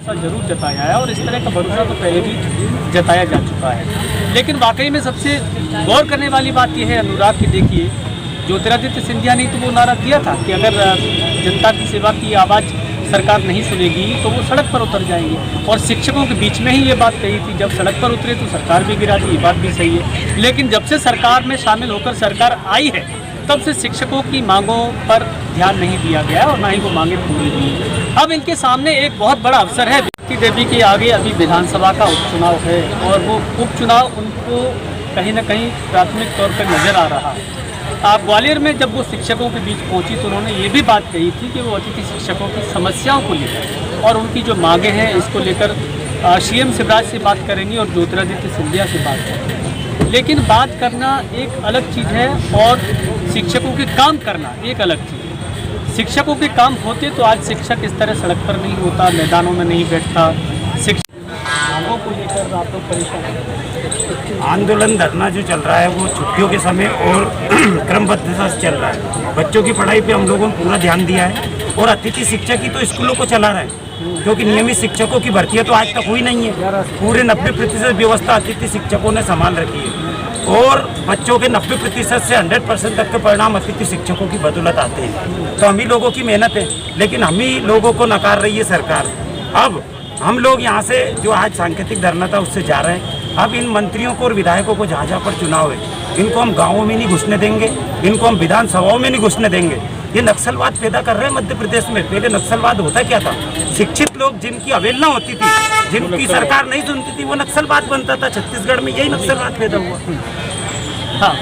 भरोसा जरूर जताया है और इस तरह का भरोसा तो पहले भी जताया जा चुका है। लेकिन वाकई में सबसे गौर करने वाली बात यह है अनुराग की, देखिए ज्योतिरादित्य सिंधिया ने तो वो नारा दिया था कि अगर जनता की सेवा की आवाज़ सरकार नहीं सुनेगी तो वो सड़क पर उतर जाएंगे, और शिक्षकों के बीच में ही ये बात कही थी। जब सड़क पर उतरे तो सरकार भी गिरा दी, ये बात भी सही है। लेकिन जब से सरकार में शामिल होकर सरकार आई है तब से शिक्षकों की मांगों पर ध्यान नहीं दिया गया और ना ही वो मांगे पूरी हुई। अब इनके सामने एक बहुत बड़ा अवसर है। की देवी के आगे अभी विधानसभा का उपचुनाव है और वो उपचुनाव उनको कहीं ना कहीं प्राथमिक तौर पर नजर आ रहा है। ग्वालियर में जब वो शिक्षकों के बीच पहुंची तो उन्होंने ये भी बात कही थी कि वो अतिथि शिक्षकों की समस्याओं को लेकर और उनकी जो मांगे हैं इसको लेकर सीएम शिवराज से बात करेंगी और ज्योतिरादित्य सिंधिया से बात करेंगी। लेकिन बात करना एक अलग चीज़ है और शिक्षकों के काम करना एक अलग चीज़ है। शिक्षकों के काम होते तो आज शिक्षक इस तरह सड़क पर नहीं होता, मैदानों में नहीं बैठता। मांगों को लेकर आप लोग परेशान हैं। आंदोलन धरना जो चल रहा है वो छुट्टियों के समय और क्रमबद्धता से चल रहा है। बच्चों की पढ़ाई पे हम लोगों ने पूरा ध्यान दिया है और अतिथि शिक्षक ही तो स्कूलों को चला रहा है, क्योंकि नियमित शिक्षकों की भर्तियां तो आज तक हुई नहीं है। पूरे 90% व्यवस्था अतिथि शिक्षकों ने संभाल रखी है और बच्चों के 90% से 100% तक के परिणाम अतिथि शिक्षकों की बदौलत आते हैं। तो हम ही लोगों की मेहनत है, लेकिन हम ही लोगों को नकार रही है सरकार। अब हम लोग यहाँ से जो आज सांकेतिक धरना था उससे जा रहे हैं। अब इन मंत्रियों को और विधायकों को जहाँ जहाँ पर चुनाव है इनको हम गाँवों में नहीं घुसने देंगे, इनको हम विधानसभाओं में नहीं घुसने देंगे। ये नक्सलवाद पैदा कर रहे हैं मध्य प्रदेश में। पहले नक्सलवाद होता क्या था? शिक्षित लोग जिनकी अवहेलना होती थी, जिनकी सरकार नहीं सुनती थी, वो नक्सलवाद बनता था। छत्तीसगढ़ में यही नक्सलवाद पैदा हुआ। हाँ